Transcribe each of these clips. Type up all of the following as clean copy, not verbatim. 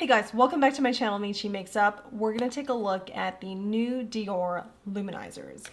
Hey guys, welcome back to my channel, Michi Makes Up. We're going to take a look at the new Dior Luminizers.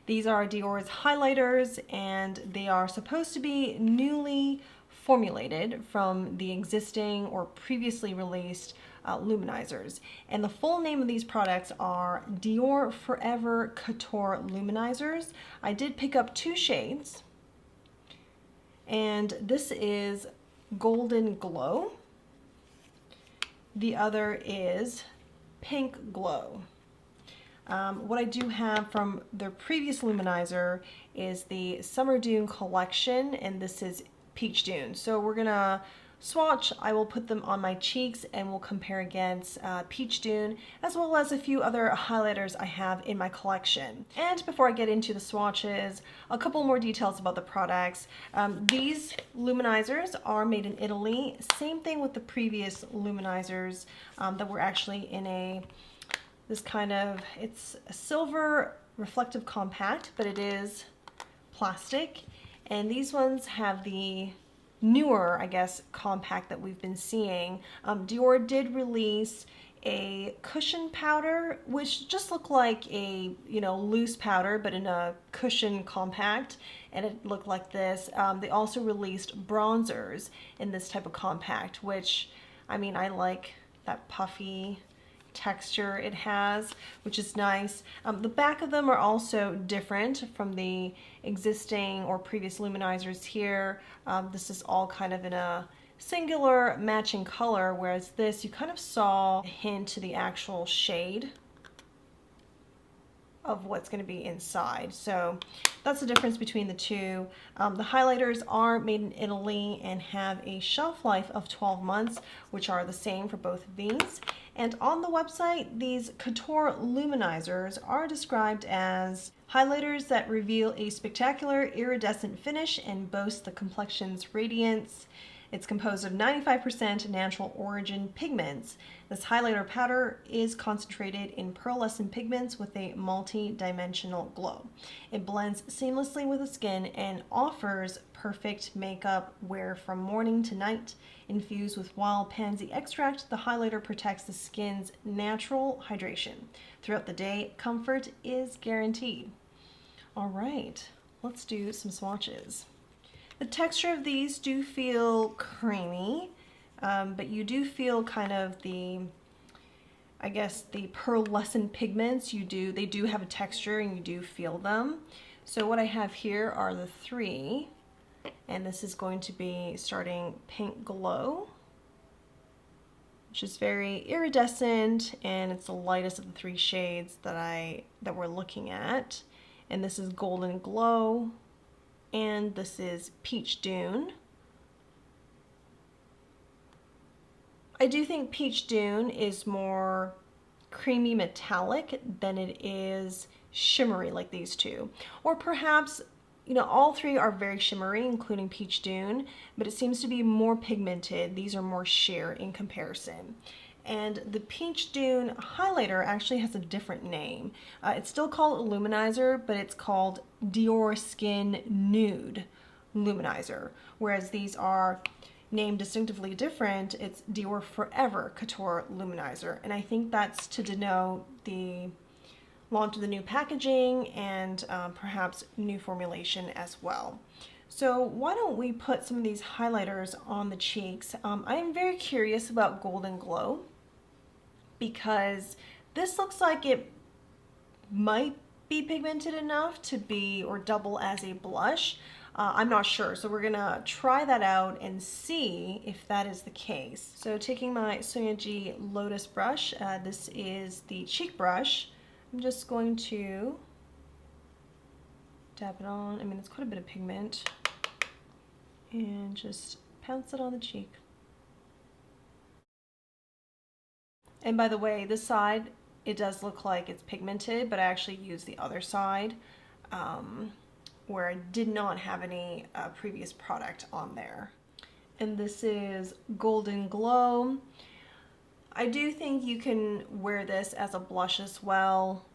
These are Dior's highlighters and they are supposed to be newly formulated from the existing or previously released luminizers. And the full name of these products are Dior Forever Couture Luminizers. I did pick up two shades, and this is Golden Glow. The other is Pink Glow. What I do have from their previous luminizer is the Summer Dune collection, and this is Peach Dune. So we're gonna swatch. I will put them on my cheeks and we'll compare against Peach Dune, as well as a few other highlighters I have in my collection. And before I get into the swatches, a couple more details about the products. These luminizers are made in Italy. Same thing with the previous luminizers that were actually in this kind of, it's a silver reflective compact, but it is plastic. And these ones have the newer, I guess, compact that we've been seeing. Dior did release a cushion powder, which just looked like a, loose powder, but in a cushion compact, and it looked like this. They also released bronzers in this type of compact, which, I mean, I like that puffy texture it has, which is nice. The back of them are also different from the existing or previous luminizers here. This is all kind of in a singular matching color, whereas this, you kind of saw a hint to the actual shade of what's going to be inside. So that's the difference between the two. The highlighters are made in Italy and have a shelf life of 12 months, which are the same for both of these. And on the website, these Couture Luminizers are described as highlighters that reveal a spectacular iridescent finish and boast the complexion's radiance. It's composed of 95% natural origin pigments. This highlighter powder is concentrated in pearlescent pigments with a multi-dimensional glow. It blends seamlessly with the skin and offers perfect makeup wear from morning to night. Infused with wild pansy extract, the highlighter protects the skin's natural hydration. Throughout the day, comfort is guaranteed. All right, let's do some swatches. The texture of these do feel creamy, but you do feel kind of the, I guess, the pearlescent pigments. They do have a texture and you do feel them. So what I have here are the three, and this is going to be starting Pink Glow, which is very iridescent, and it's the lightest of the three shades that we're looking at. And this is Golden Glow, and this is Peach Dune. I do think Peach Dune is more creamy metallic than it is shimmery like these two. Or perhaps, all three are very shimmery, including Peach Dune, but it seems to be more pigmented. These are more sheer in comparison. And the Peach Dune highlighter actually has a different name. It's still called a luminizer, but it's called Dior Skin Nude Luminizer, whereas these are named distinctively different. It's Dior Forever Couture Luminizer, and I think that's to denote the launch of the new packaging and perhaps new formulation as well. So why don't we put some of these highlighters on the cheeks? I am very curious about Golden Glow, because this looks like it might be pigmented enough to be or double as a blush. I'm not sure, so we're gonna try that out and see if that is the case. So taking my Sonia G Lotus brush, this is the cheek brush, I'm just going to dab it on. I mean, it's quite a bit of pigment, and just pounce it on the cheek. And by the way, this side, it does look like it's pigmented, but I actually used the other side where I did not have any previous product on there. And this is Golden Glow. I do think you can wear this as a blush as well.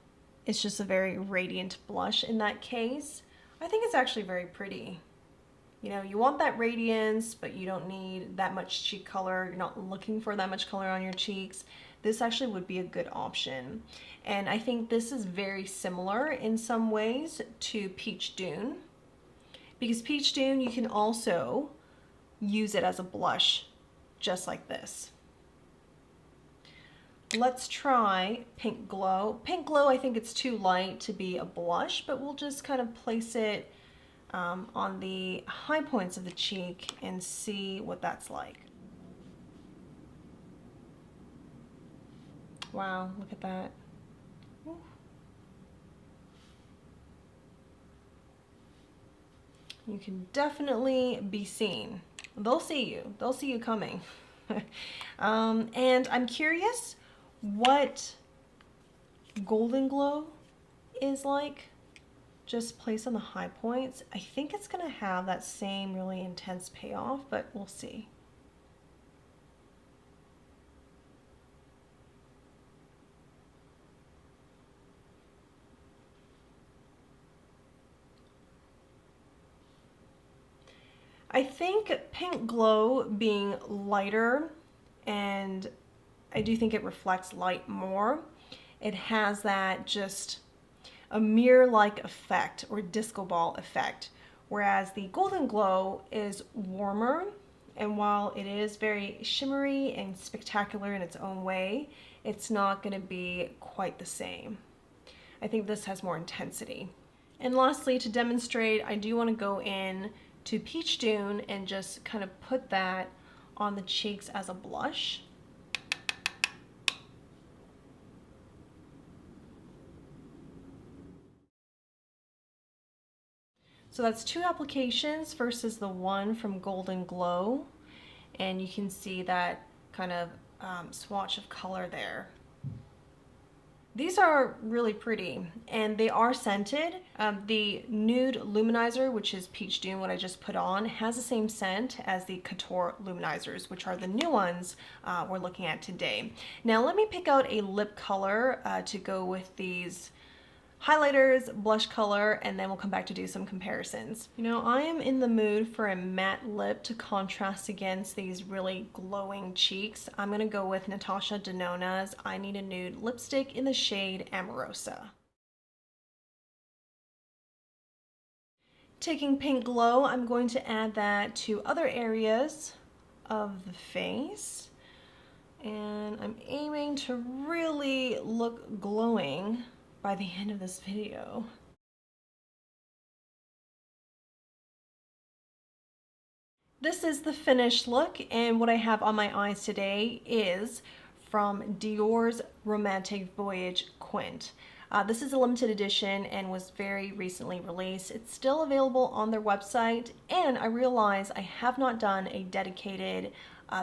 It's just a very radiant blush in that case. I think it's actually very pretty. You know, you want that radiance, but you don't need that much cheek color. You're not looking for that much color on your cheeks. This actually would be a good option. And I think this is very similar in some ways to Peach Dune, because Peach Dune, you can also use it as a blush, just like this. Let's try Pink Glow. Pink Glow, I think it's too light to be a blush, but we'll just kind of place it on the high points of the cheek and see what that's like. Wow, look at that. Ooh. You can definitely be seen. They'll see you. They'll see you coming. And I'm curious what Golden Glow is like. Just place on the high points. I think it's gonna have that same really intense payoff, but we'll see. I think Pink Glow being lighter, and I do think it reflects light more. It has that just a mirror-like effect or disco ball effect, whereas the Golden Glow is warmer, and while it is very shimmery and spectacular in its own way, it's not going to be quite the same. I think this has more intensity. And lastly, to demonstrate, I do want to go in to Peach Dune and just kind of put that on the cheeks as a blush. So that's 2 applications versus the one from Golden Glow. And you can see that kind of swatch of color there. These are really pretty, and they are scented. The Nude Luminizer, which is Peach Dune, what I just put on, has the same scent as the Couture Luminizers, which are the new ones we're looking at today. Now let me pick out a lip color to go with these highlighters, blush color, and then we'll come back to do some comparisons. You know, I am in the mood for a matte lip to contrast against these really glowing cheeks. I'm gonna go with Natasha Denona's I Need a Nude lipstick in the shade Amorosa. Taking Pink Glow, I'm going to add that to other areas of the face. And I'm aiming to really look glowing by the end of this video. This is the finished look, and what I have on my eyes today is from Dior's Romantic Voyage Quint. This is a limited edition and was very recently released. It's still available on their website, and I realize I have not done a dedicated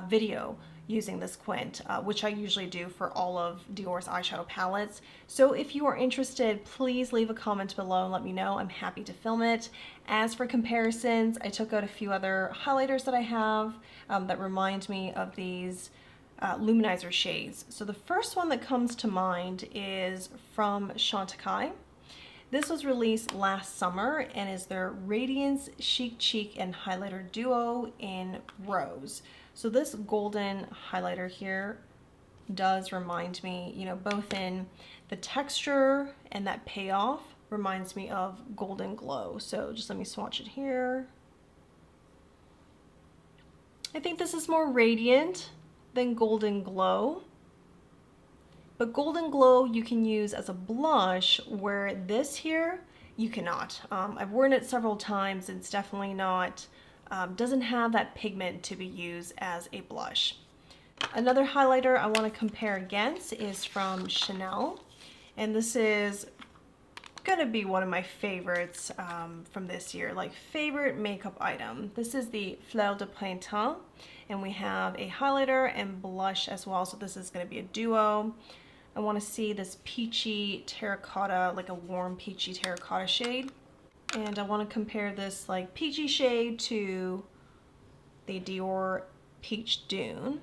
video using this quint, which I usually do for all of Dior's eyeshadow palettes. So if you are interested, please leave a comment below and let me know. I'm happy to film it. As for comparisons, I took out a few other highlighters that I have that remind me of these luminizer shades. So the first one that comes to mind is from Chantecaille. This was released last summer and is their Radiance Chic Cheek and Highlighter Duo in Rose. So this golden highlighter here does remind me, you know, both in the texture and that payoff reminds me of Golden Glow. So just let me swatch it here. I think this is more radiant than Golden Glow. But Golden Glow you can use as a blush, where this here you cannot. I've worn it several times. It's definitely not, doesn't have that pigment to be used as a blush. Another highlighter I want to compare against is from Chanel, and this is gonna be one of my favorites from this year, like favorite makeup item. This is the Fleur de Printemps, and we have a highlighter and blush as well, so this is gonna be a duo. I want to see this peachy terracotta, like a warm peachy terracotta shade. And I want to compare this like peachy shade to the Dior Peach Dune.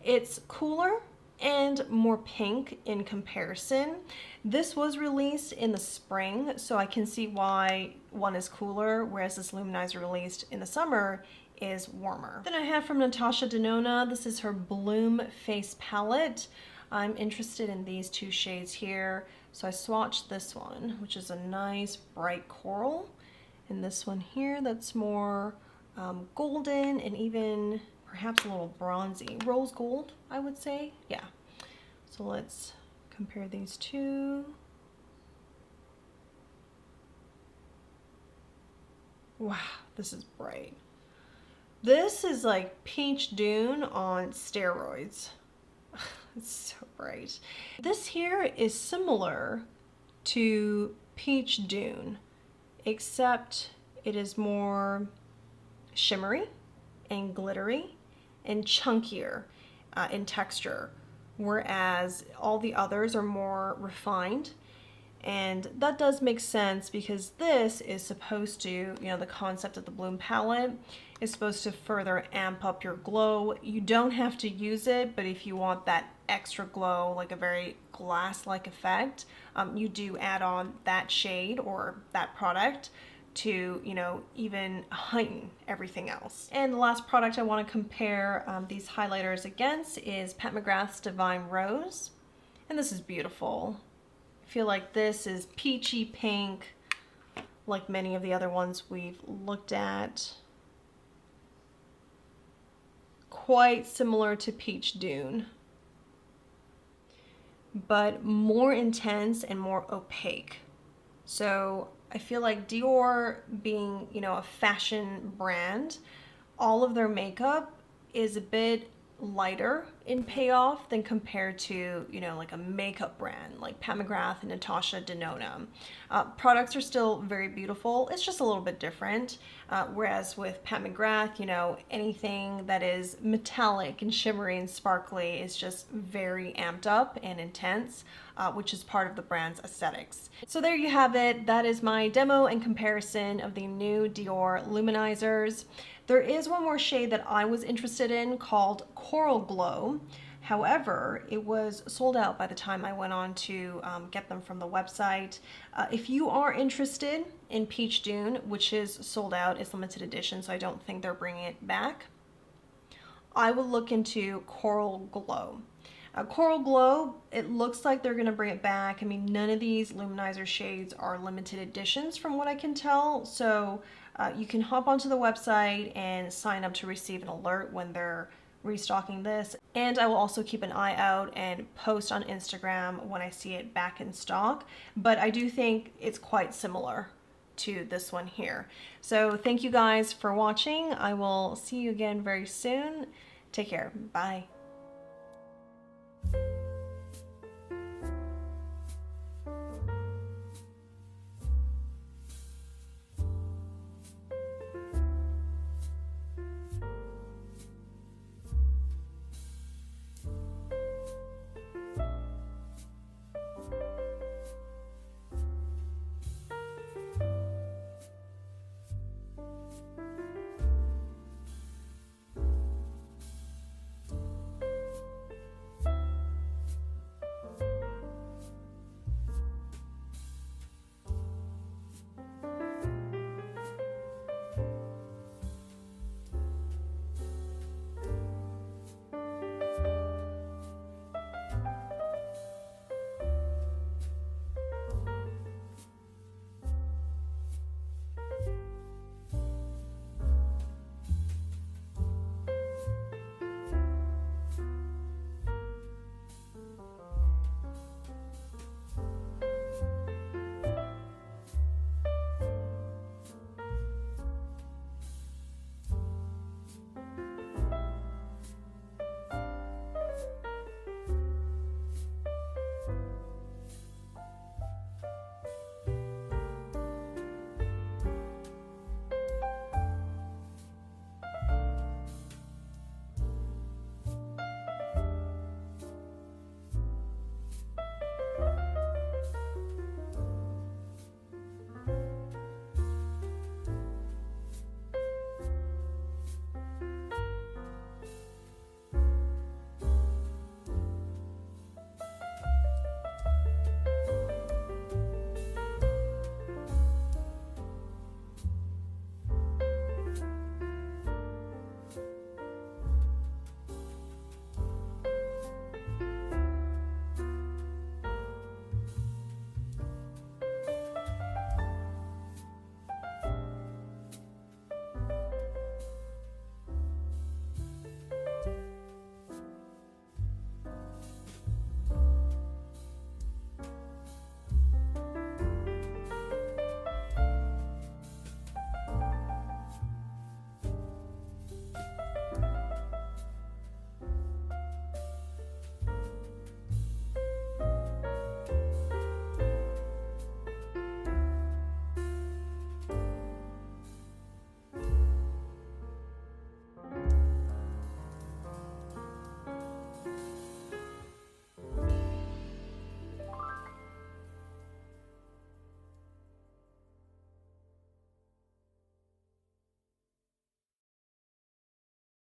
It's cooler and more pink in comparison. This was released in the spring, so I can see why one is cooler, whereas this luminizer released in the summer is warmer. Then I have from Natasha Denona, this is her Bloom Face Palette. I'm interested in these two shades here, so I swatched this one, which is a nice bright coral, and this one here that's more golden and even perhaps a little bronzy. Rose gold, I would say. Yeah. So let's compare these two. Wow, this is bright. This is like Peach Dune on steroids. It's so bright. This here is similar to Peach Dune, except it is more shimmery and glittery and chunkier in texture, whereas all the others are more refined. And that does make sense because this is supposed to, you know, the concept of the Bloom palette is supposed to further amp up your glow. You don't have to use it, but if you want that extra glow, like a very glass-like effect, you do add on that shade or that product to, you know, even heighten everything else. And the last product I want to compare these highlighters against is Pat McGrath's Divine Rose. And this is beautiful. I feel like this is peachy pink, like many of the other ones we've looked at. Quite similar to Peach Dune, but more intense and more opaque. So I feel like Dior, being, you know, a fashion brand, all of their makeup is a bit lighter in payoff than compared to, you know, like a makeup brand like Pat McGrath and Natasha Denona. Products are still very beautiful. It's just a little bit different. Whereas with Pat McGrath, you know, anything that is metallic and shimmery and sparkly is just very amped up and intense, which is part of the brand's aesthetics. So there you have it. That is my demo and comparison of the new Dior Luminizers. There is one more shade that I was interested in called Coral Glow. However, it was sold out by the time I went on to get them from the website. If you are interested in Peach Dune, which is sold out, it's limited edition, so I don't think they're bringing it back, I will look into Coral Glow. Coral Glow, it looks like they're going to bring it back. I mean, none of these luminizer shades are limited editions from what I can tell, so you can hop onto the website and sign up to receive an alert when they're restocking this. And I will also keep an eye out and post on Instagram when I see it back in stock, but I do think it's quite similar to this one here. So thank you guys for watching. I will see you again very soon. Take care. Bye.